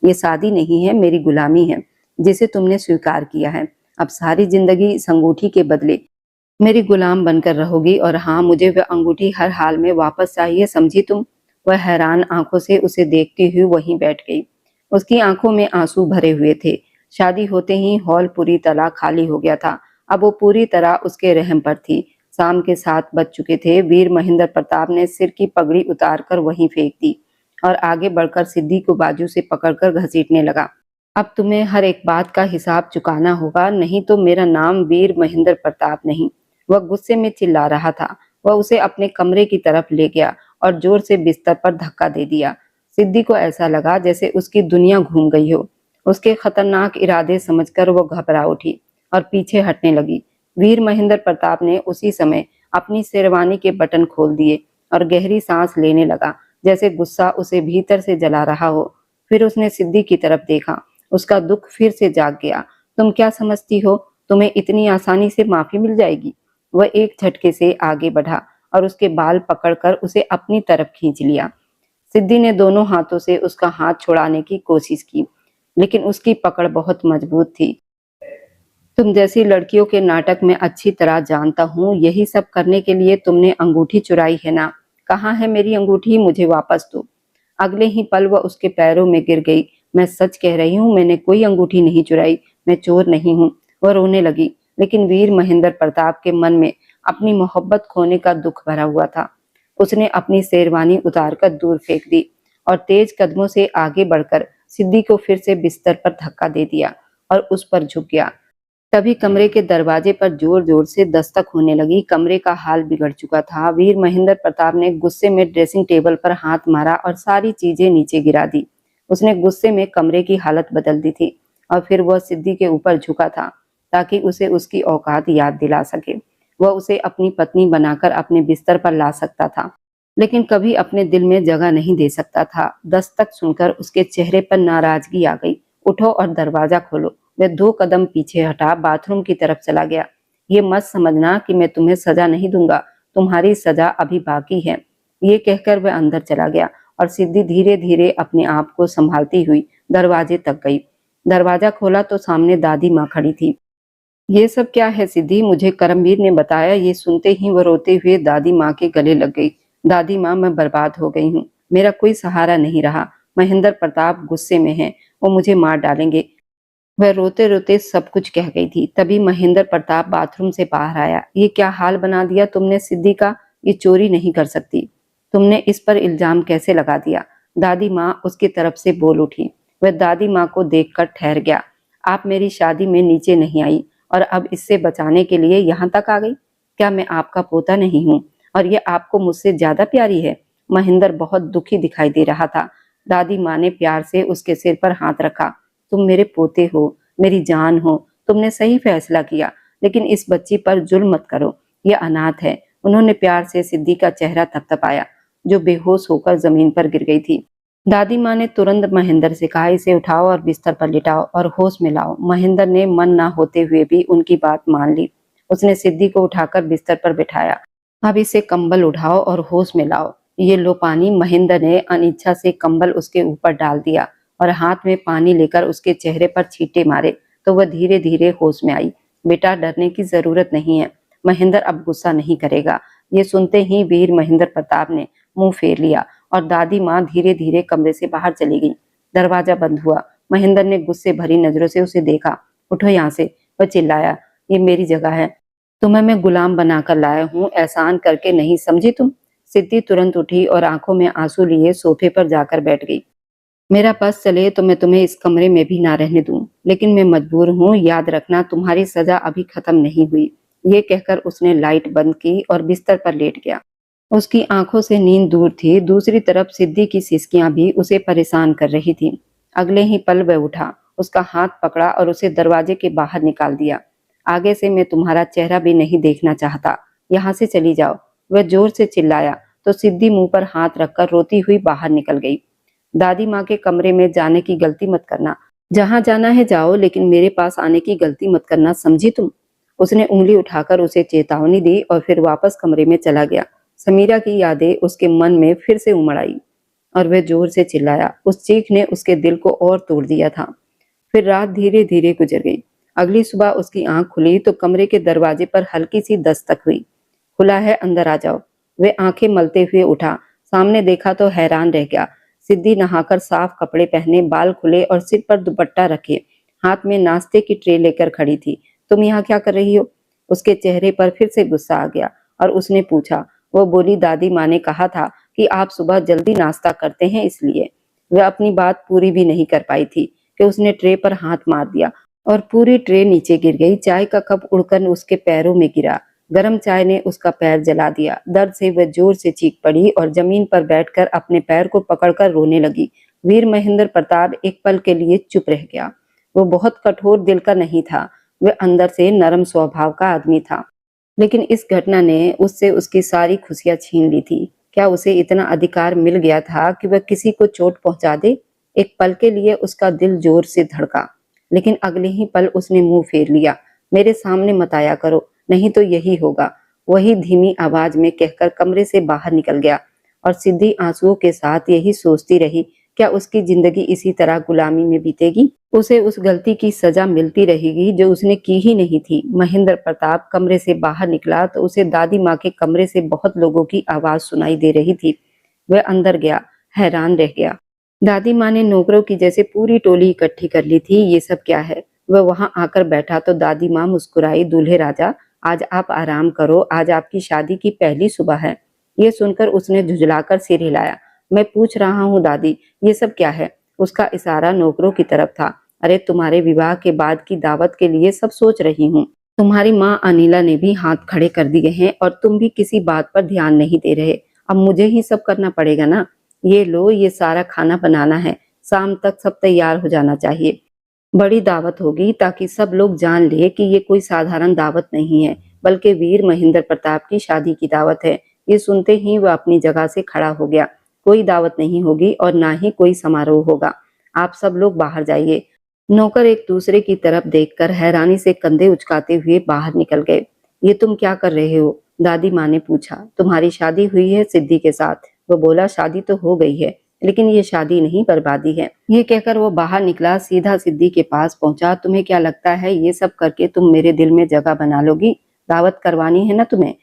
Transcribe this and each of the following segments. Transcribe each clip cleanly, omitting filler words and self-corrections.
ये शादी नहीं है, मेरी गुलामी है जिसे तुमने स्वीकार किया है। अब सारी जिंदगी इस अंगूठी के बदले मेरी गुलाम बनकर रहोगी, और हाँ, मुझे वह अंगूठी हर हाल में वापस चाहिए, समझी तुम? वह हैरान आंखों से उसे देखती हुई वहीं बैठ गई। उसकी आंखों में आंसू भरे हुए थे। शादी होते ही हॉल पूरी तरह खाली हो गया था। अब वो पूरी तरह उसके रहम पर थी। शाम के 7 बज चुके थे। वीर महेंद्र प्रताप ने सिर की पगड़ी उतारकर वहीं फेंक दी और आगे बढ़कर सिद्धि को बाजू से पकड़कर घसीटने लगा। अब तुम्हें हर एक बात का हिसाब चुकाना होगा, नहीं तो मेरा नाम वीर महेंद्र प्रताप नहीं। वह गुस्से में चिल्ला रहा था। वह उसे अपने कमरे की तरफ ले गया और जोर से बिस्तर पर धक्का दे दिया। सिद्धि को ऐसा लगा जैसे उसकी दुनिया घूम गई हो। उसके खतरनाक इरादे समझकर वो घबरा उठी और पीछे हटने लगी। वीर महेंद्र प्रताप ने उसी समय अपनी शेरवानी के बटन खोल दिए और गहरी सांस लेने लगा, जैसे गुस्सा उसे भीतर से जला रहा हो। फिर उसने सिद्धि की तरफ देखा। उसका दुख फिर से जाग गया। तुम क्या समझती हो, तुम्हें इतनी आसानी से माफी मिल जाएगी? वह एक झटके से आगे बढ़ा और उसके बाल पकड़कर उसे अपनी तरफ खींच लिया। सिद्धि ने दोनों हाथों से उसका हाथ छुड़ाने की कोशिश की, लेकिन उसकी पकड़ बहुत मजबूत थी। तुम जैसी लड़कियों के नाटक में अच्छी तरह जानता हूँ। यही सब करने के लिए तुमने अंगूठी चुराई है ना? कहाँ है मेरी अंगूठी? मुझे वापस दो। अगले ही पल वह उसके पैरों में गिर गई। मैं सच कह रही हूँ, मैंने कोई अंगूठी नहीं चुराई, मैं चोर नहीं हूँ। वह रोने लगी, लेकिन वीर महेंद्र प्रताप के मन में अपनी मोहब्बत खोने का दुख भरा हुआ था। उसने अपनी शेरवानी उतारकर दूर फेंक दी और तेज कदमों से आगे बढ़कर सिद्धि को फिर से बिस्तर पर धक्का दे दिया और उस पर झुक गया। तभी कमरे के दरवाजे पर जोर जोर से दस्तक होने लगी। कमरे का हाल बिगड़ चुका था। वीर महेंद्र प्रताप ने गुस्से में ड्रेसिंग टेबल पर हाथ मारा और सारी चीजें नीचे गिरा दी। उसने गुस्से में कमरे की हालत बदल दी थी और फिर वह सिद्धि के ऊपर झुका था ताकि उसे उसकी औकात याद दिला सके। वह उसे अपनी पत्नी बनाकर अपने बिस्तर पर ला सकता था, लेकिन कभी अपने दिल में जगह नहीं दे सकता था। दस्तक सुनकर उसके चेहरे पर नाराजगी आ गई। उठो और दरवाजा खोलो। वह 2 कदम पीछे हटा बाथरूम की तरफ चला गया। ये मत समझना कि मैं तुम्हें सजा नहीं दूंगा, तुम्हारी सजा अभी बाकी है। ये कहकर वह अंदर चला गया और सिद्धि धीरे धीरे अपने आप को संभालती हुई दरवाजे तक गई। दरवाजा खोला तो सामने दादी माँ खड़ी थी। ये सब क्या है सिद्धि? मुझे करमवीर ने बताया। ये सुनते ही वह रोते हुए दादी माँ के गले लग गई। दादी माँ, मैं बर्बाद हो गई हूँ, मेरा कोई सहारा नहीं रहा। महेंद्र प्रताप गुस्से में है, वो मुझे मार डालेंगे। वह रोते रोते सब कुछ कह गई थी। तभी महेंद्र प्रताप बाथरूम से बाहर आया। ये क्या हाल बना दिया तुमने सिद्धि का? ये चोरी नहीं कर सकती। तुमने इस पर इल्जाम कैसे लगा दिया? दादी माँ उसकी तरफ से बोल उठी। वह दादी माँ को देखकर ठहर गया। आप मेरी शादी में नीचे नहीं आई और अब इससे बचाने के लिए यहाँ तक आ गई? क्या मैं आपका पोता नहीं हूँ और ये आपको मुझसे ज्यादा प्यारी है? महेंद्र बहुत दुखी दिखाई दे रहा था। दादी माँ ने प्यार से उसके सिर पर हाथ रखा। तुम मेरे पोते हो, मेरी जान हो, तुमने सही फैसला किया, लेकिन इस बच्ची पर जुल्म मत करो, ये अनाथ है। उन्होंने प्यार से सिद्धि का चेहरा थपथपाया, जो बेहोश होकर जमीन पर गिर गई थी। दादी माँ ने तुरंत महेंद्र से कहा, इसे उठाओ और बिस्तर पर लिटाओ और होश में लाओ। महेंद्र ने मन ना होते हुए भी उनकी बात मान ली। उसने सिद्धि को उठाकर बिस्तर पर बिठाया। अब इसे कंबल उठाओ और होश में लाओ। ये लो पानी। महेंद्र ने अनिच्छा से कंबल उसके ऊपर डाल दिया और हाथ में पानी लेकर उसके चेहरे पर छींटे मारे तो वह धीरे धीरे होश में आई। बेटा, डरने की जरूरत नहीं है, महेंद्र अब गुस्सा नहीं करेगा। ये सुनते ही वीर महेंद्र प्रताप ने मुंह फेर लिया और दादी माँ धीरे धीरे कमरे से बाहर चली गई। दरवाजा बंद हुआ। महेंद्र ने गुस्से भरी नजरों से उसे देखा। उठो यहाँ से, वह चिल्लाया। ये मेरी जगह है, तुम्हें मैं गुलाम बनाकर लाया हूँ, एहसान करके नहीं, समझी तुम? सिद्धि तुरंत उठी और आंखों में आंसू लिए सोफे पर जाकर बैठ गई। मेरा बस चले तो मैं तुम्हें इस कमरे में भी ना रहने दूं, लेकिन मैं मजबूर हूँ। याद रखना, तुम्हारी सजा अभी खत्म नहीं हुई। ये कहकर उसने लाइट बंद की और बिस्तर पर लेट गया। उसकी आंखों से नींद दूर थी। दूसरी तरफ सिद्धि की सिसकियां भी उसे परेशान कर रही थी। अगले ही पल वह उठा, उसका हाथ पकड़ा और उसे दरवाजे के बाहर निकाल दिया। आगे से मैं तुम्हारा चेहरा भी नहीं देखना चाहता, यहाँ से चली जाओ। वह जोर से चिल्लाया तो सिद्धि मुंह पर हाथ रखकर रोती हुई बाहर निकल गई। दादी माँ के कमरे में जाने की गलती मत करना। जहाँ जाना है जाओ, लेकिन मेरे पास आने की गलती मत करना, समझी तुम? उसने उंगली उठाकर उसे चेतावनी दी और फिर वापस कमरे में चला गया। समीरा की यादें उसके मन में फिर से उमड़ आई। और वह जोर से चिल्लाया। उस चीख ने उसके दिल को और तोड़ दिया था। फिर रात धीरे धीरे गुजर गई। अगली सुबह उसकी आंख खुली तो कमरे के दरवाजे पर हल्की सी दस्तक हुई। खुला है, अंदर आ जाओ। वे आंखें मलते हुए उठा। सामने देखा तो हैरान रह गया। सिद्धि नहाकर साफ कपड़े पहने, बाल खुले और सिर पर दुपट्टा रखे, हाथ में नाश्ते की ट्रे लेकर खड़ी थी। तुम यहाँ क्या कर रही हो? उसके चेहरे पर फिर से गुस्सा आ गया और उसने पूछा। वो बोली, दादी माँ ने कहा था कि आप सुबह जल्दी नाश्ता करते हैं, इसलिए। वह अपनी बात पूरी भी नहीं कर पाई थी कि उसने ट्रे पर हाथ मार दिया और पूरी ट्रे नीचे गिर गई। चाय का कप उड़कर उसके पैरों में गिरा। गर्म चाय ने उसका पैर जला दिया। दर्द से वह जोर से चीख पड़ी और जमीन पर बैठकर अपने पैर को पकड़कर रोने लगी। वीर महेंद्र प्रताप एक पल के लिए चुप रह गया। वो बहुत कठोर दिल का नहीं था, वह अंदर से नरम स्वभाव का आदमी था। लेकिन इस घटना ने उससे उसकी सारी खुशियां छीन ली थी। क्या उसे इतना अधिकार मिल गया था कि वह किसी को चोट पहुंचा दे? एक पल के लिए उसका दिल जोर से धड़का, लेकिन अगले ही पल उसने मुंह फेर लिया। मेरे सामने मत आया करो, नहीं तो यही होगा। वही धीमी आवाज में कहकर कमरे से बाहर निकल गया और सिद्धि आंसुओं के साथ यही सोचती रही, क्या उसकी जिंदगी इसी तरह गुलामी में बीतेगी? उसे उस गलती की सजा मिलती रहेगी जो उसने की ही नहीं थी। महेंद्र प्रताप कमरे से बाहर निकला तो उसे दादी माँ के कमरे से बहुत लोगों की आवाज सुनाई दे रही थी। वह अंदर गया, हैरान रह गया। दादी माँ ने नौकरों की जैसे पूरी टोली इकट्ठी कर ली थी। ये सब क्या है? वह वहां आकर बैठा तो दादी माँ मुस्कुराई। दूल्हे राजा, आज आप आराम करो, आज आपकी शादी की पहली सुबह है। ये सुनकर उसने झुंझलाकर सिर हिलाया। मैं पूछ रहा हूँ दादी, ये सब क्या है? उसका इशारा नौकरों की तरफ था। अरे, तुम्हारे विवाह के बाद की दावत के लिए सब सोच रही हूँ। तुम्हारी माँ अनिला ने भी हाथ खड़े कर दिए हैं और तुम भी किसी बात पर ध्यान नहीं दे रहे। अब मुझे ही सब करना पड़ेगा ना। ये लो, ये सारा खाना बनाना है, शाम तक सब तैयार हो जाना चाहिए। बड़ी दावत होगी ताकि सब लोग जान ले कि ये कोई साधारण दावत नहीं है, बल्कि वीर महेंद्र प्रताप की शादी की दावत है। ये सुनते ही वह अपनी जगह से खड़ा हो गया। कोई दावत नहीं होगी और ना ही कोई समारोह होगा। आप सब लोग बाहर जाइए। नौकर एक दूसरे की तरफ देखकर हैरानी से कंधे उचकाते हुए बाहर निकल गए। ये तुम क्या कर रहे हो? दादी माँ ने पूछा। तुम्हारी शादी हुई है सिद्धि के साथ। वो बोला, शादी तो हो गई है, लेकिन ये शादी नहीं, बर्बादी है। ये कहकर वो बाहर निकला, सीधा सिद्धि के पास पहुंचा। तुम्हें क्या लगता है ये सब करके तुम मेरे दिल में जगह बना लोगी? दावत करवानी है ना तुम्हें?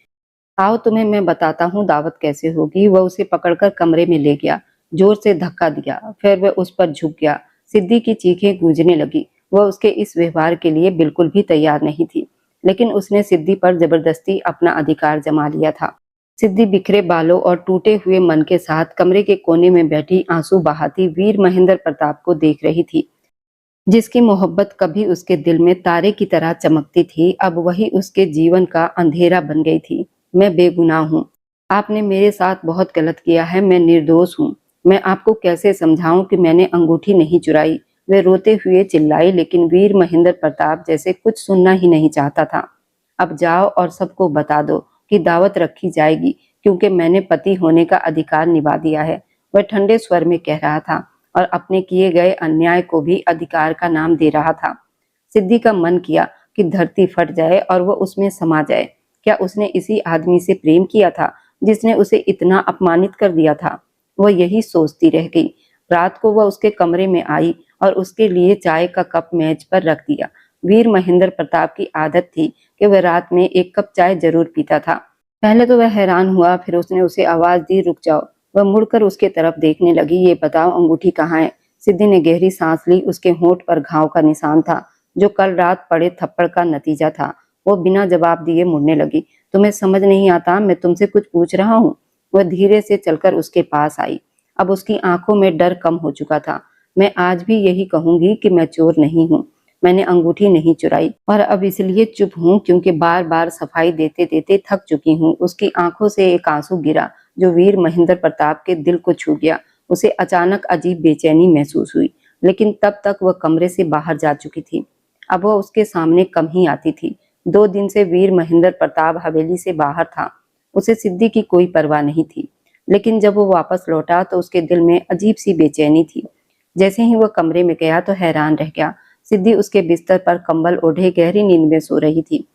आओ, तुम्हें मैं बताता हूँ दावत कैसे होगी। वह उसे पकड़कर कमरे में ले गया, जोर से धक्का दिया, फिर वह उस पर झुक गया। सिद्धि की चीखें गूंजने लगी। वह उसके इस व्यवहार के लिए बिल्कुल भी तैयार नहीं थी, लेकिन उसने सिद्धि पर जबरदस्ती अपना अधिकार जमा लिया था। सिद्धि बिखरे बालों और टूटे हुए मन के साथ कमरे के कोने में बैठी आंसू बहाती वीर महेंद्र प्रताप को देख रही थी। जिसकी मोहब्बत कभी उसके दिल में तारे की तरह चमकती थी, अब वही उसके जीवन का अंधेरा बन गई थी। मैं बेगुनाह हूँ। आपने मेरे साथ बहुत गलत किया है। मैं निर्दोष हूँ। मैं आपको कैसे समझाऊं कि मैंने अंगूठी नहीं चुराई? वे रोते हुए चिल्लाई, लेकिन वीर महेंद्र प्रताप जैसे कुछ सुनना ही नहीं चाहता था। अब जाओ और सबको बता दो कि दावत रखी जाएगी, क्योंकि मैंने पति होने का अधिकार निभा दिया है। वह ठंडे स्वर में कह रहा था और अपने किए गए अन्याय को भी अधिकार का नाम दे रहा था। सिद्धि का मन किया कि धरती फट जाए और वह उसमें समा जाए। क्या उसने इसी आदमी से प्रेम किया था जिसने उसे इतना अपमानित कर दिया था? वह यही सोचती रह गई। रात को वह उसके कमरे में आई और उसके लिए चाय का कप मेज पर रख दिया। वीर महेंद्र प्रताप की आदत थी कि वह रात में एक कप चाय जरूर पीता था। पहले तो वह हैरान हुआ, फिर उसने उसे आवाज दी, रुक जाओ। वह मुड़कर उसके तरफ देखने लगी। ये बताओ, अंगूठी कहाँ है? सिद्धि ने गहरी सांस ली। उसके होंठ पर घाव का निशान था, जो कल रात पड़े थप्पड़ का नतीजा था। वो बिना जवाब दिए मुड़ने लगी। तुम्हें समझ नहीं आता? मैं तुमसे कुछ पूछ रहा हूँ। वह धीरे से चलकर उसके पास आई। अब उसकी आंखों में डर कम हो चुका था। मैं आज भी यही कहूंगी कि मैं चोर नहीं हूँ। मैंने अंगूठी नहीं चुराई और अब इसलिए चुप हूँ क्योंकि बार बार सफाई देते देते थक चुकी हूँ। उसकी आंखों से एक आंसू गिरा जो वीर महेंद्र प्रताप के दिल को छू गया। उसे अचानक अजीब बेचैनी महसूस हुई, लेकिन तब तक वह कमरे से बाहर जा चुकी थी। अब वह उसके सामने कम ही आती थी। 2 दिन से वीर महेंद्र प्रताप हवेली से बाहर था। उसे सिद्धि की कोई परवाह नहीं थी, लेकिन जब वो वापस लौटा तो उसके दिल में अजीब सी बेचैनी थी। जैसे ही वह कमरे में गया तो हैरान रह गया। सिद्धि उसके बिस्तर पर कंबल ओढ़े गहरी नींद में सो रही थी।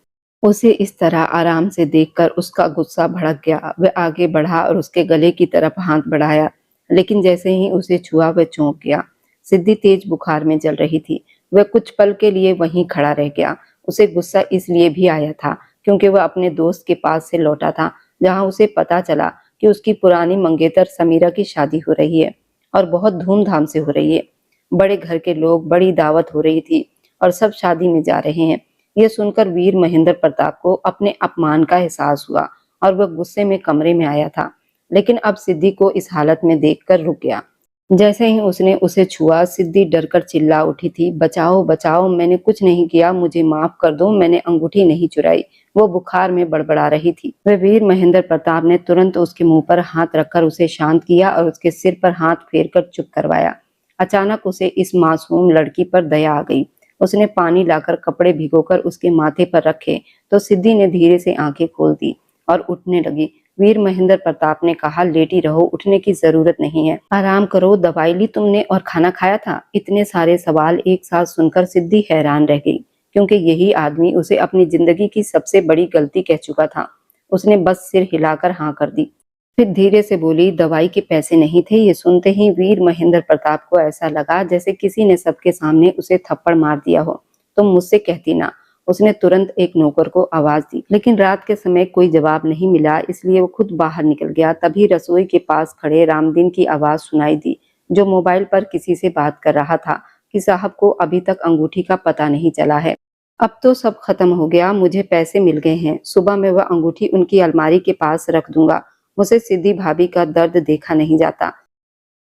उसे इस तरह आराम से देखकर उसका गुस्सा भड़क गया। वह आगे बढ़ा और उसके गले की तरफ हाथ बढ़ाया। लेकिन जैसे ही उसे छुआ वह चौंक गया। सिद्धि तेज बुखार में जल रही थी। वह कुछ पल के लिए वहीं खड़ा रह गया। उसे गुस्सा इसलिए भी आया था क्योंकि वह अपने दोस्त के पास से लौटा था, जहां उसे पता चला कि उसकी पुरानी मंगेतर समीरा की शादी हो रही है और बहुत धूमधाम से हो रही है। बड़े घर के लोग, बड़ी दावत हो रही थी और सब शादी में जा रहे हैं। यह सुनकर वीर महेंद्र प्रताप को अपने अपमान का एहसास हुआ और वह गुस्से में कमरे में आया था, लेकिन अब सिद्धि को इस हालत में देखकर रुक गया। जैसे ही उसने उसे छुआ, सिद्धि डरकर चिल्ला उठी थी, बचाओ बचाओ, मैंने कुछ नहीं किया, मुझे माफ कर दो, मैंने अंगूठी नहीं चुराई। वो बुखार में बड़बड़ा रही थी। वह वीर महेंद्र प्रताप ने तुरंत उसके मुंह पर हाथ रखकर उसे शांत किया और उसके सिर पर हाथ फेरकर चुप करवाया। अचानक उसे इस मासूम लड़की पर दया आ गई। उसने पानी लाकर कपड़े भिगोकर उसके माथे पर रखे तो सिद्धि ने धीरे से आंखें खोल दी और उठने लगी। वीर महेंद्र प्रताप ने कहा, लेटी रहो, उठने की जरूरत नहीं है, आराम करो, दवाई ली तुमने और खाना खाया था? इतने सारे सवाल एक साथ सुनकर सिद्धि हैरान रह गई, क्योंकि यही आदमी उसे अपनी जिंदगी की सबसे बड़ी गलती कह चुका था। उसने बस सिर हिलाकर हाँ कर दी, फिर धीरे से बोली, दवाई के पैसे नहीं थे। ये सुनते ही वीर महेंद्र प्रताप को ऐसा लगा जैसे किसी ने सबके सामने उसे थप्पड़ मार दिया हो। तुम मुझसे कहती ना। उसने तुरंत एक नौकर को आवाज दी, लेकिन रात के समय कोई जवाब नहीं मिला, इसलिए वो खुद बाहर निकल गया। तभी रसोई के पास खड़े रामदीन की आवाज सुनाई दी, जो मोबाइल पर किसी से बात कर रहा था कि साहब को अभी तक अंगूठी का पता नहीं चला है। अब तो सब खत्म हो गया, मुझे पैसे मिल गए हैं, सुबह में वह अंगूठी उनकी अलमारी के पास रख दूंगा। मुझे सिद्धि भाभी का दर्द देखा नहीं जाता।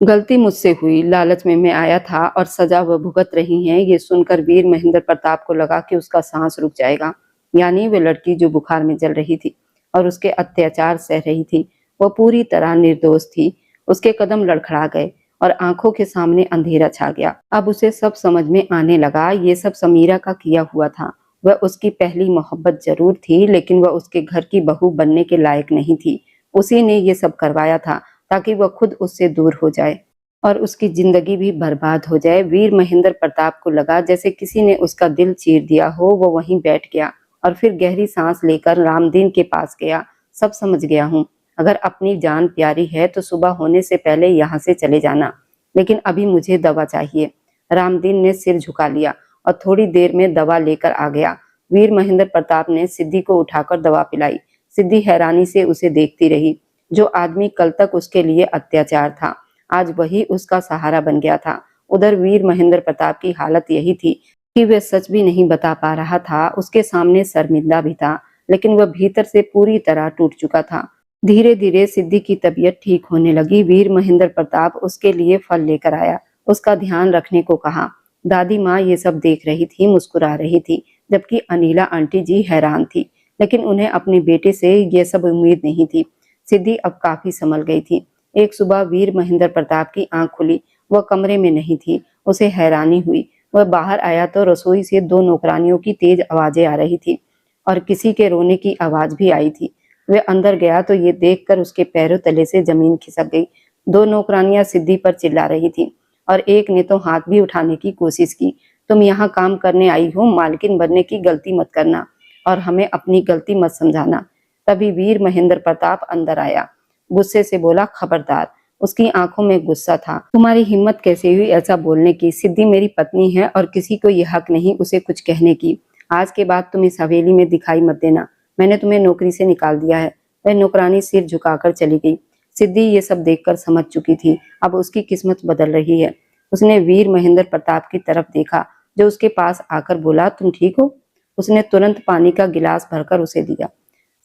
गलती मुझसे हुई, लालच में मैं आया था और सजा वह भुगत रही हैं। ये सुनकर वीर महेंद्र प्रताप को लगा कि उसका सांस रुक जाएगा। यानी वे लड़की जो बुखार में जल रही थी और उसके अत्याचार सह रही थी, वह पूरी तरह निर्दोष थी। उसके कदम लड़खड़ा गए और आंखों के सामने अंधेरा छा गया। अब उसे सब समझ में आने लगा। ये सब समीरा का किया हुआ था। वह उसकी पहली मोहब्बत जरूर थी, लेकिन वह उसके घर की बहू बनने के लायक नहीं थी। उसी ने ये सब करवाया था ताकि वह खुद उससे दूर हो जाए और उसकी जिंदगी भी बर्बाद हो जाए। वीर महेंद्र प्रताप को लगा जैसे किसी ने उसका दिल चीर दिया हो। वो वहीं बैठ गया और फिर गहरी सांस लेकर रामदीन के पास गया। सब समझ गया हूँ, अगर अपनी जान प्यारी है तो सुबह होने से पहले यहाँ से चले जाना, लेकिन अभी मुझे दवा चाहिए। रामदीन ने सिर झुका लिया और थोड़ी देर में दवा लेकर आ गया। वीर महेंद्र प्रताप ने सिद्धि को उठाकर दवा पिलाई। सिद्धि हैरानी से उसे देखती रही। जो आदमी कल तक उसके लिए अत्याचार था, आज वही उसका सहारा बन गया था। उधर वीर महेंद्र प्रताप की हालत यही थी कि वह सच भी नहीं बता पा रहा था। उसके सामने शर्मिंदा भी था, लेकिन वह भीतर से पूरी तरह टूट चुका था। धीरे धीरे सिद्धि की तबीयत ठीक होने लगी। वीर महेंद्र प्रताप उसके लिए फल लेकर आया, उसका ध्यान रखने को कहा। दादी माँ ये सब देख रही थी, मुस्कुरा रही थी, जबकि अनिला आंटी जी हैरान थी, लेकिन उन्हें अपने बेटे से ये सब उम्मीद नहीं थी। सिद्धि अब काफी संभल गई थी। एक सुबह वीर महेंद्र प्रताप की आंख खुली। वह कमरे में नहीं थी। उसे हैरानी हुई। वह बाहर आया तो रसोई से दो नौकरानियों की तेज आवाजें आ रही थी और किसी के रोने की आवाज भी आई थी। वह अंदर गया तो ये देखकर उसके पैरों तले से जमीन खिसक गई। दो नौकरानियां सिद्धि पर चिल्ला रही थी और एक ने तो हाथ भी उठाने की कोशिश की। तुम यहाँ काम करने आई हो, मालकिन बनने की गलती मत करना और हमें अपनी गलती मत समझाना। तभी वीर महेंद्र प्रताप अंदर आया। गुस्से से बोला, खबरदार। उसकी आंखों में गुस्सा था। तुम्हारी हिम्मत कैसे हुई ऐसा बोलने की? सिद्धि मेरी पत्नी है और किसी को यह हक नहीं उसे कुछ कहने की। आज के बाद तुम इस हवेली में दिखाई मत देना। मैंने तुम्हें नौकरी से निकाल दिया है। वह नौकरानी सिर झुकाकर चली गई। सिद्धि ये सब देखकर समझ चुकी थी, अब उसकी किस्मत बदल रही है। उसने वीर महेंद्र प्रताप की तरफ देखा, जो उसके पास आकर बोला, तुम ठीक हो? उसने तुरंत पानी का गिलास भरकर उसे दिया।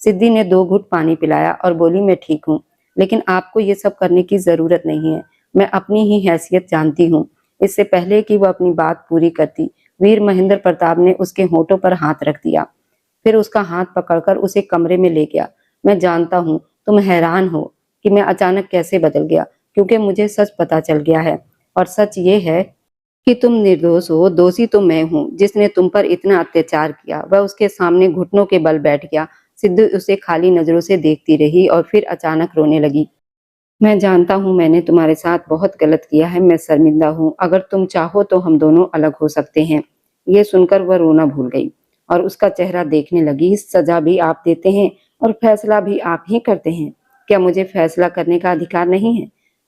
सिद्धि ने 2 घूंट पानी पिलाया और बोली, मैं ठीक हूँ, लेकिन आपको ये सब करने की जरूरत नहीं है। मैं अपनी ही हैसियत जानती हूँ। इससे पहले कि वह अपनी बात पूरी करती, वीर महेंद्र प्रताप ने उसके होठों पर हाथ रख दिया। फिर उसका हाथ पकड़कर उसे कमरे में ले गया। मैं जानता हूँ तुम हैरान हो कि मैं अचानक कैसे बदल गया, क्योंकि मुझे सच पता चल गया है और सच ये है कि तुम निर्दोष हो। दोषी तो मैं हूँ। जिसने तुम पर इतना अत्याचार किया वह उसके सामने घुटनों के बल बैठ गया। सिद्धू उसे खाली नजरों से देखती रही और फिर अचानक रोने लगी। मैं जानता हूँ मैंने तुम्हारे साथ बहुत गलत किया है, मैं शर्मिंदा हूँ। अगर तुम चाहो तो हम दोनों अलग हो सकते हैं। ये सुनकर वह रोना भूल गई और उसका चेहरा देखने लगी। सजा भी आप देते हैं और फैसला भी आप ही करते हैं। क्या मुझे फैसला करने का अधिकार नहीं है?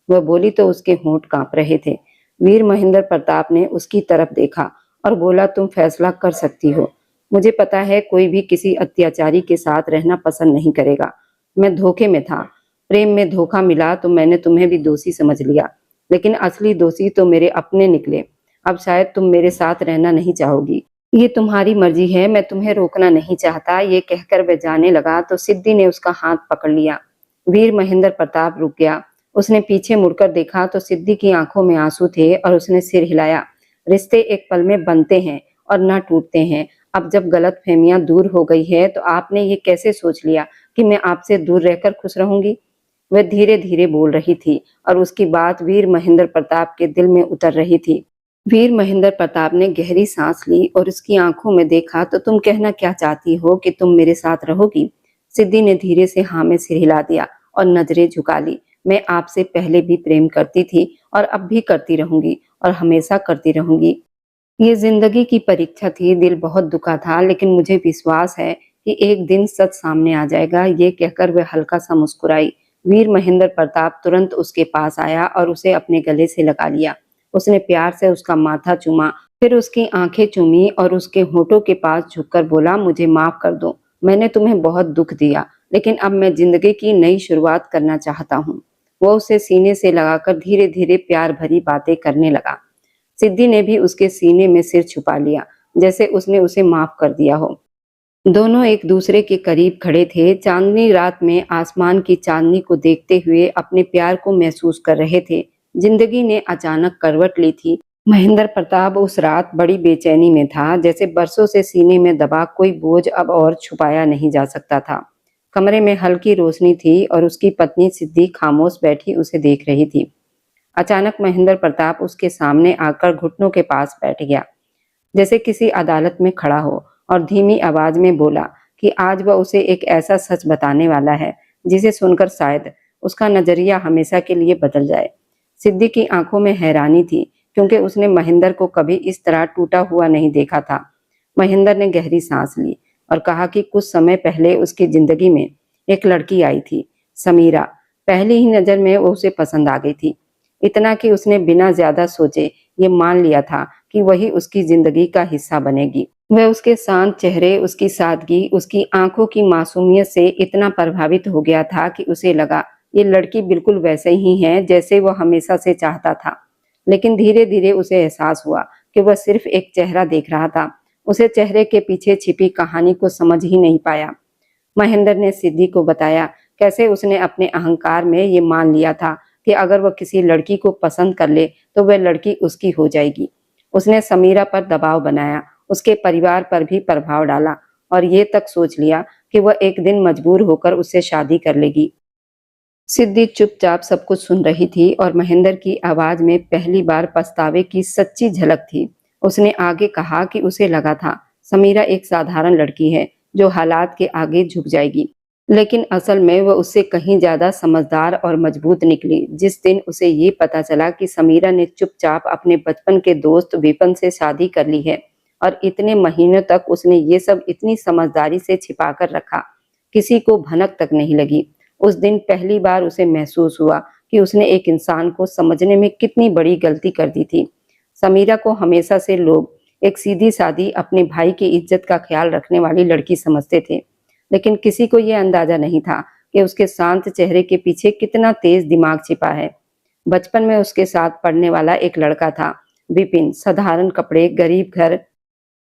वह बोली तो उसके होंठ कांप रहे थे। वीर महेंद्र प्रताप ने उसकी तरफ देखा और बोला, तुम फैसला कर सकती हो। मुझे पता है कोई भी किसी अत्याचारी के साथ रहना पसंद नहीं करेगा। मैं धोखे में था, प्रेम में धोखा मिला तो मैंने तुम्हें भी दोषी समझ लिया, लेकिन असली दोषी तो मेरे अपने निकले। अब शायद तुम मेरे साथ रहना नहीं चाहोगी। ये तुम्हारी मर्जी है, मैं तुम्हें रोकना नहीं चाहता। ये कहकर वह जाने लगा तो सिद्धि ने उसका हाथ पकड़ लिया। वीर महेंद्र प्रताप रुक गया। उसने पीछे मुड़कर देखा तो सिद्धि की आंखों में आंसू थे और उसने सिर हिलाया। रिश्ते एक पल में बनते हैं और न टूटते हैं। अब जब गलतफहमियां दूर हो गई है तो आपने ये कैसे सोच लिया कि मैं आपसे दूर रहकर खुश रहूंगी? वह धीरे धीरे बोल रही थी और उसकी बात वीर महेंद्र प्रताप के दिल में उतर रही थी। वीर महेंद्र प्रताप ने गहरी सांस ली और उसकी आंखों में देखा, तो तुम कहना क्या चाहती हो कि तुम मेरे साथ रहोगी? सिद्धि ने धीरे से हाँ में सिर हिला दिया और नजरें झुका ली। मैं आपसे पहले भी प्रेम करती थी और अब भी करती रहूंगी और हमेशा करती रहूंगी। ये जिंदगी की परीक्षा थी। दिल बहुत दुखा था, लेकिन मुझे विश्वास है कि एक दिन सच सामने आ जाएगा। ये कहकर वह हल्का सा मुस्कुराई। वीर महेंद्र प्रताप तुरंत उसके पास आया और उसे अपने गले से लगा लिया। उसने प्यार से उसका माथा चूमा, फिर उसकी आंखें चूमी और उसके होठों के पास झुककर बोला, मुझे माफ कर दो। मैंने तुम्हें बहुत दुख दिया, लेकिन अब मैं जिंदगी की नई शुरुआत करना चाहता हूँ। वो उसे सीने से लगाकर धीरे धीरे प्यार भरी बातें करने लगा। सिद्धि ने भी उसके सीने में सिर छुपा लिया, जैसे उसने उसे माफ कर दिया हो। दोनों एक दूसरे के करीब खड़े थे, चांदनी रात में आसमान की चांदनी को देखते हुए अपने प्यार को महसूस कर रहे थे। जिंदगी ने अचानक करवट ली थी। महेंद्र प्रताप उस रात बड़ी बेचैनी में था, जैसे बरसों से सीने में दबा कोई बोझ अब और छुपाया नहीं जा सकता था। कमरे में हल्की रोशनी थी और उसकी पत्नी सिद्धि खामोश बैठी उसे देख रही थी। अचानक महेंद्र प्रताप उसके सामने आकर घुटनों के पास बैठ गया, जैसे किसी अदालत में खड़ा हो, और धीमी आवाज में बोला कि आज वह उसे एक ऐसा सच बताने वाला है जिसे सुनकर शायद उसका नजरिया हमेशा के लिए बदल जाए। सिद्धि की आंखों में हैरानी थी, क्योंकि उसने महेंद्र को कभी इस तरह टूटा हुआ नहीं देखा था। महेंद्र ने गहरी सांस ली और कहा कि कुछ समय पहले उसकी जिंदगी में एक लड़की आई थी, समीरा। पहली ही नजर में वो उसे पसंद आ गई थी, इतना कि उसने बिना ज्यादा सोचे ये मान लिया था कि वही उसकी जिंदगी का हिस्सा बनेगी। वह उसके शांत चेहरे, उसकी सादगी, उसकी आंखों की मासूमियत से इतना प्रभावित हो गया था कि उसे लगा ये लड़की बिल्कुल वैसे ही है जैसे वह हमेशा से चाहता था। लेकिन धीरे धीरे उसे एहसास हुआ कि वह सिर्फ एक चेहरा देख रहा था। उसे चेहरे के पीछे छिपी कहानी को समझ ही नहीं पाया। महेंद्र ने सिद्धि को बताया कैसे उसने अपने अहंकार में ये मान लिया था कि अगर वह किसी लड़की को पसंद कर ले तो वह लड़की उसकी हो जाएगी। उसने समीरा पर दबाव बनाया, उसके परिवार पर भी प्रभाव डाला और ये तक सोच लिया कि वह एक दिन मजबूर होकर उससे शादी कर लेगी। सिद्धि चुपचाप सब कुछ सुन रही थी और महेंद्र की आवाज में पहली बार पछतावे की सच्ची झलक थी। उसने आगे कहा कि उसे लगा था समीरा एक साधारण लड़की है जो हालात के आगे झुक जाएगी, लेकिन असल में वह उससे कहीं ज्यादा समझदार और मजबूत निकली। जिस दिन उसे ये पता चला कि समीरा ने चुपचाप अपने बचपन के दोस्त विपिन से शादी कर ली है और इतने महीनों तक उसने ये सब इतनी समझदारी से छिपा कर रखा, किसी को भनक तक नहीं लगी, उस दिन पहली बार उसे महसूस हुआ कि उसने एक इंसान को समझने में कितनी बड़ी गलती कर दी थी। समीरा को हमेशा से लोग एक सीधी सादी, अपने भाई की इज्जत का ख्याल रखने वाली लड़की समझते थे, लेकिन किसी को यह अंदाजा नहीं था कि उसके शांत चेहरे के पीछे कितना तेज दिमाग छिपा है। बचपन में उसके साथ पढ़ने वाला एक लड़का था, विपिन। साधारण कपड़े, गरीब घर,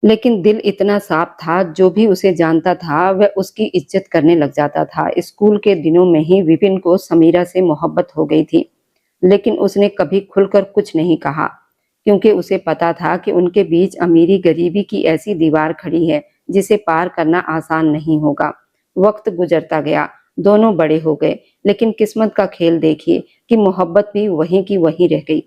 लेकिन दिल इतना साफ था। जो भी उसे जानता था वह उसकी इज्जत करने लग जाता था। स्कूल के दिनों में ही विपिन को समीरा से मोहब्बत हो गई थी, लेकिन उसने कभी खुलकर कुछ नहीं कहा, क्योंकि उसे पता था कि उनके बीच अमीरी गरीबी की ऐसी दीवार खड़ी है जिसे पार करना आसान नहीं होगा। वक्त गुजरता गया, दोनों बड़े हो गए, लेकिन किस्मत का खेल देखिए कि मोहब्बत भी वहीं की वहीं रह गई।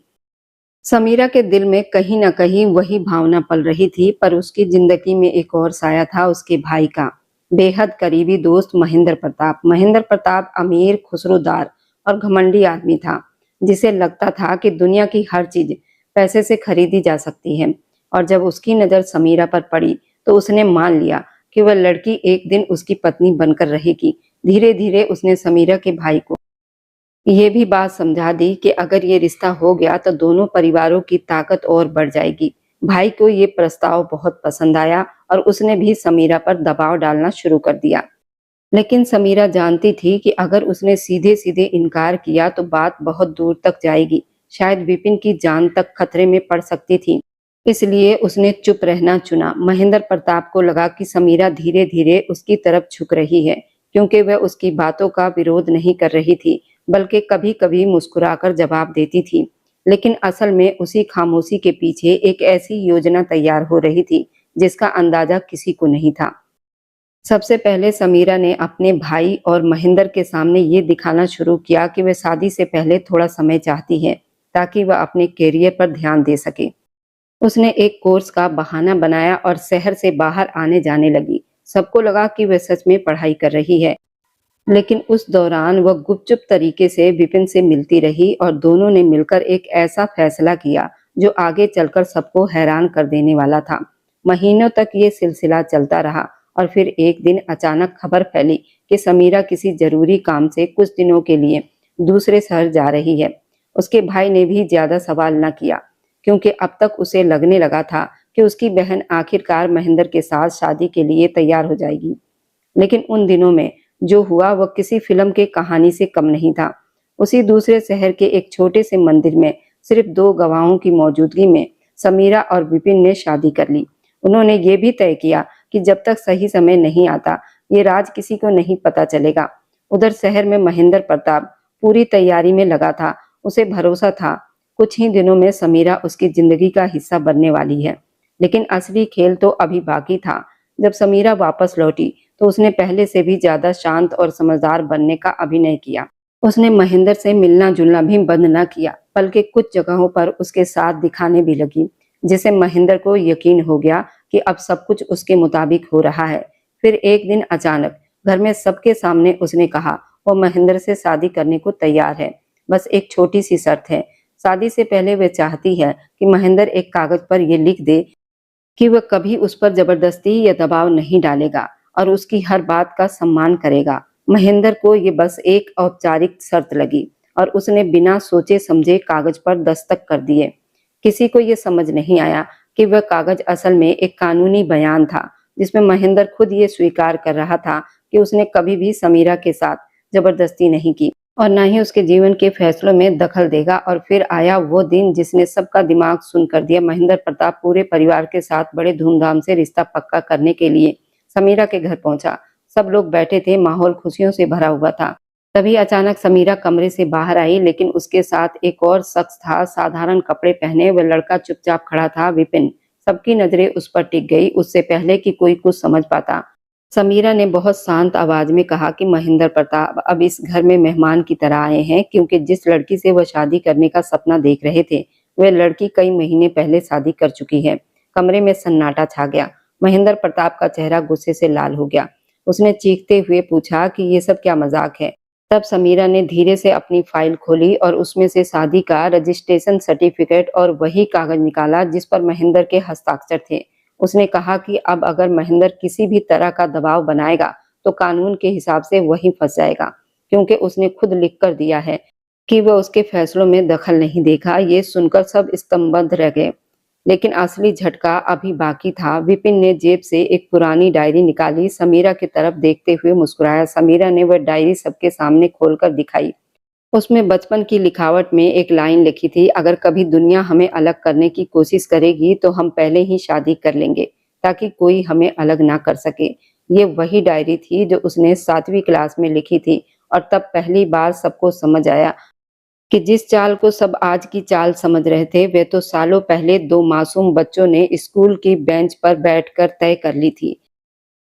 समीरा के दिल में कहीं ना कहीं वही भावना पल रही थी, पर उसकी जिंदगी में एक और साया था, उसके भाई का बेहद करीबी दोस्त महेंद्र प्रताप। महेंद्र प्रताप अमीर, खुसरोदार और घमंडी आदमी था, जिसे लगता था कि दुनिया की हर चीज पैसे से खरीदी जा सकती है। और जब उसकी नजर समीरा पर पड़ी तो उसने मान लिया कि वह लड़की एक दिन उसकी पत्नी बनकर रहेगी। धीरे धीरे उसने समीरा के भाई को ये भी बात समझा दी कि अगर ये रिश्ता हो गया तो दोनों परिवारों की ताकत और बढ़ जाएगी। भाई को ये प्रस्ताव बहुत पसंद आया और उसने भी समीरा पर दबाव डालना शुरू कर दिया। लेकिन समीरा जानती थी कि अगर उसने सीधे-सीधे इनकार किया तो बात बहुत दूर तक जाएगी। शायद विपिन की जान तक खतरे में पड़ सकती थी। इसलिए उसने चुप रहना चुना। महेंद्र प्रताप को लगा कि समीरा धीरे-धीरे उसकी तरफ झुक रही है, क्योंकि वह उसकी बातों का विरोध नहीं कर रही थी, बल्कि कभी-कभी मुस्कुराकर जवाब देती थी। लेकिन असल में उसी खामोशी के पीछे एक ऐसी योजना तैयार हो रही थी, जिसका अंदाजा किसी को नहीं था। सबसे पहले समीरा ने अपने भाई और महेंद्र के सामने ये दिखाना शुरू किया कि वह शादी से पहले थोड़ा समय चाहती है, ताकि वह अपने करियर पर ध्यान दे सके। उसने एक कोर्स का बहाना बनाया और शहर से बाहर आने जाने लगी। सबको लगा कि वह सच में पढ़ाई कर रही है, लेकिन उस दौरान वह गुपचुप तरीके से विपिन से मिलती रही और दोनों ने मिलकर एक ऐसा फैसला किया जो आगे चलकर सबको हैरान कर देने वाला था। महीनों तक ये सिलसिला चलता रहा और फिर एक दिन अचानक खबर फैली कि समीरा किसी जरूरी काम से कुछ दिनों के लिए दूसरे शहर जा रही है। उसके भाई ने भी ज्यादा सवाल न किया, क्योंकि अब तक उसे लगने लगा था कि उसकी बहन आखिरकार महेंद्र के साथ शादी के लिए तैयार हो जाएगी। लेकिन उन दिनों में जो हुआ वह किसी फिल्म के कहानी से कम नहीं था। उसी दूसरे शहर के एक छोटे से मंदिर में सिर्फ दो गवाहों की मौजूदगी में समीरा और विपिन ने शादी कर ली। उन्होंने ये भी तय किया कि जब तक सही समय नहीं आता ये राज किसी को नहीं पता चलेगा। उधर शहर में महेंद्र प्रताप पूरी तैयारी में लगा था। उसे भरोसा था कुछ ही दिनों में समीरा उसकी जिंदगी का हिस्सा बनने वाली है। लेकिन असली खेल तो अभी बाकी था। जब समीरा वापस लौटी तो उसने पहले से भी ज्यादा शांत और समझदार बनने का अभिनय किया। उसने महेंद्र से मिलना जुलना भी बंद न किया, बल्कि कुछ जगहों पर उसके साथ दिखाने भी लगी, जिसे महेंद्र को यकीन हो गया कि अब सब कुछ उसके मुताबिक हो रहा है। फिर एक दिन अचानक घर में सबके सामने उसने कहा वो महेंद्र से शादी करने को तैयार है। बस एक छोटी सी शर्त है। शादी से पहले वे चाहती है कि महेंद्र एक कागज पर ये लिख दे कि वह कभी उस पर जबरदस्ती या दबाव नहीं डालेगा और उसकी हर बात का सम्मान करेगा। महेंद्र को ये बस एक औपचारिक शर्त लगी और उसने बिना सोचे समझे कागज पर दस्तक कर दिए। किसी को ये समझ नहीं आया कि वह कागज असल में एक कानूनी बयान था, जिसमें महेंद्र खुद ये स्वीकार कर रहा था कि उसने कभी भी समीरा के साथ जबरदस्ती नहीं की और न ही उसके जीवन के फैसलों में दखल देगा। और फिर आया वो दिन जिसने सबका दिमाग सुन कर दिया। महेंद्र प्रताप पूरे परिवार के साथ बड़े धूमधाम से रिश्ता पक्का करने के लिए समीरा के घर पहुंचा। सब लोग बैठे थे, माहौल खुशियों से भरा हुआ था। तभी अचानक समीरा कमरे से बाहर आई, लेकिन उसके साथ एक और शख्स था। साधारण कपड़े पहने वह लड़का चुपचाप खड़ा था, विपिन। सबकी नजरें उस पर टिक गई, उससे पहले कि कोई कुछ समझ पाता। समीरा ने बहुत शांत आवाज में कहा कि महेंद्र प्रताप अब इस घर में मेहमान की तरह आए हैं, क्योंकि जिस लड़की से वह शादी करने का सपना देख रहे थे वह लड़की कई महीने पहले शादी कर चुकी है। कमरे में सन्नाटा छा गया। महेंद्र प्रताप का चेहरा गुस्से से लाल हो गया। उसने चीखते हुए पूछा कि ये सब क्या मजाक है। तब समीरा ने धीरे से अपनी फाइल खोली और उसमें से शादी का रजिस्ट्रेशन सर्टिफिकेट और वही कागज निकाला जिस पर महेंद्र के हस्ताक्षर थे। उसने कहा कि अब अगर महेंद्र किसी भी तरह का दबाव बनाएगा तो कानून के हिसाब से वही फंस जाएगा, क्योंकि उसने खुद लिख कर दिया है कि वह उसके फैसलों में दखल नहीं देगा। ये सुनकर सब स्तंभबद्ध रह गए। लेकिन असली झटका अभी बाकी था। विपिन ने जेब से एक पुरानी डायरी निकाली, समीरा की तरफ देखते हुए मुस्कुराया। समीरा ने वह डायरी सबके सामने खोलकर दिखाई। उसमें बचपन की लिखावट में एक लाइन लिखी थी, अगर कभी दुनिया हमें अलग करने की कोशिश करेगी तो हम पहले ही शादी कर लेंगे, ताकि कोई हमें अलग ना कर सके। ये वही डायरी थी जो उसने 7वीं क्लास में लिखी थी और तब पहली बार सबको समझ आया कि जिस चाल को सब आज की चाल समझ रहे थे वे तो सालों पहले दो मासूम बच्चों ने स्कूल की बेंच पर बैठकर तय कर ली थी।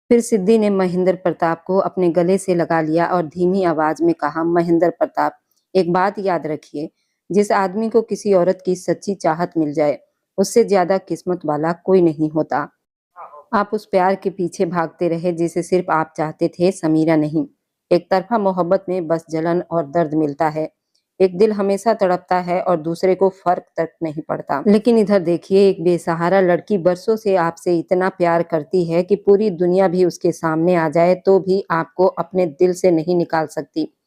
फिर सिद्धि ने महेंद्र प्रताप को अपने गले से लगा लिया और धीमी आवाज में कहा, महेंद्र प्रताप, एक बात याद रखिए, जिस आदमी को किसी औरत की सच्ची चाहत मिल जाए उससे ज्यादा किस्मत वाला कोई नहीं होता। आप उस प्यार के पीछे भागते रहे जिसे सिर्फ आप चाहते थे, समीरा नहीं। एक तरफा मोहब्बत में बस जलन और दर्द मिलता है। एक दिल हमेशा तड़पता है और दूसरे को फर्क तक नहीं पड़ता। लेकिन इधर देखिए, एक बेसहारा लड़की बरसों से आपसे इतना प्यार करती है कि पूरी दुनिया भी उसके सामने आ जाए तो भी आपको अपने दिल से नहीं निकाल सकती।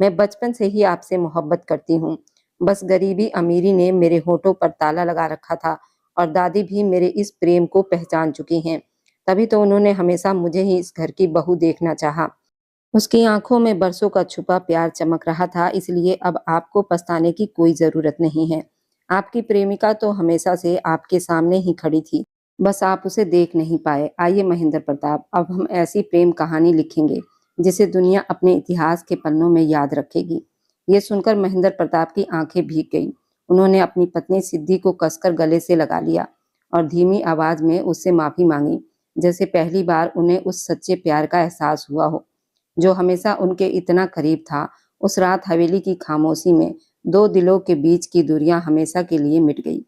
मैं बचपन से ही आपसे मोहब्बत करती हूँ। बस गरीबी अमीरी ने मेरे होठों पर ताला लगा रखा था और दादी भी मेरे इस प्रेम को पहचान चुकी हैं। तभी तो उन्होंने हमेशा मुझे ही इस घर की बहू देखना चाहा। उसकी आंखों में बरसों का छुपा प्यार चमक रहा था, इसलिए अब आपको पछताने की कोई ज़रूरत नहीं है। आपकी प्रेमिका तो हमेशा से आपके सामने ही खड़ी थी, बस आप उसे देख नहीं पाए। आइए महेंद्र प्रताप, अब हम ऐसी प्रेम कहानी लिखेंगे जिसे दुनिया अपने इतिहास के पन्नों में याद रखेगी। ये सुनकर महेंद्र प्रताप की आंखें भीग गईं। उन्होंने अपनी पत्नी सिद्धि को कसकर गले से लगा लिया और धीमी आवाज में उससे माफी मांगी, जैसे पहली बार उन्हें उस सच्चे प्यार का एहसास हुआ हो जो हमेशा उनके इतना करीब था। उस रात हवेली की खामोशी में दो दिलों के बीच की दूरियां हमेशा के लिए मिट गई।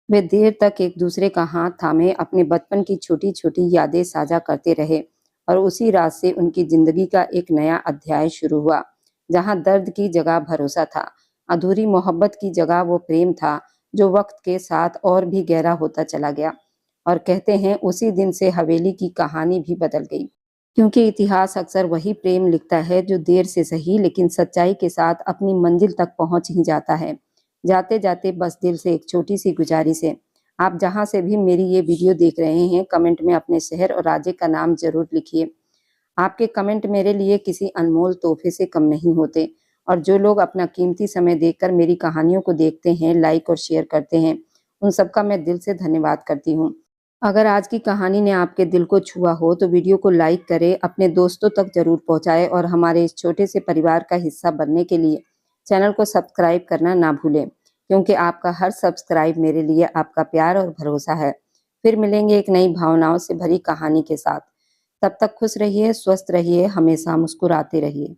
वे देर तक एक दूसरे का हाथ थामे अपने बचपन की छोटी छोटी यादें साझा करते रहे और उसी रात से उनकी जिंदगी का एक नया अध्याय शुरू हुआ, जहां दर्द की जगह भरोसा था, अधूरी मोहब्बत की जगह वो प्रेम था जो वक्त के साथ और भी गहरा होता चला गया। और कहते हैं उसी दिन से हवेली की कहानी भी बदल गई, क्योंकि इतिहास अक्सर वही प्रेम लिखता है जो देर से सही लेकिन सच्चाई के साथ अपनी मंजिल तक पहुंच ही जाता है। जाते जाते बस दिल से एक छोटी सी गुजारिश है, आप जहां से भी मेरी ये वीडियो देख रहे हैं, कमेंट में अपने शहर और राज्य का नाम जरूर लिखिए। आपके कमेंट मेरे लिए किसी अनमोल तोहफे से कम नहीं होते। और जो लोग अपना कीमती समय देकर मेरी कहानियों को देखते हैं, लाइक और शेयर करते हैं, उन सबका मैं दिल से धन्यवाद करती हूँ। अगर आज की कहानी ने आपके दिल को छुआ हो तो वीडियो को लाइक करें, अपने दोस्तों तक जरूर पहुंचाएं और हमारे इस छोटे से परिवार का हिस्सा बनने के लिए चैनल को सब्सक्राइब करना ना भूलें, क्योंकि आपका हर सब्सक्राइब मेरे लिए आपका प्यार और भरोसा है। फिर मिलेंगे एक नई भावनाओं से भरी कहानी के साथ। तब तक खुश रहिए, स्वस्थ रहिए, हमेशा मुस्कुराते रहिए।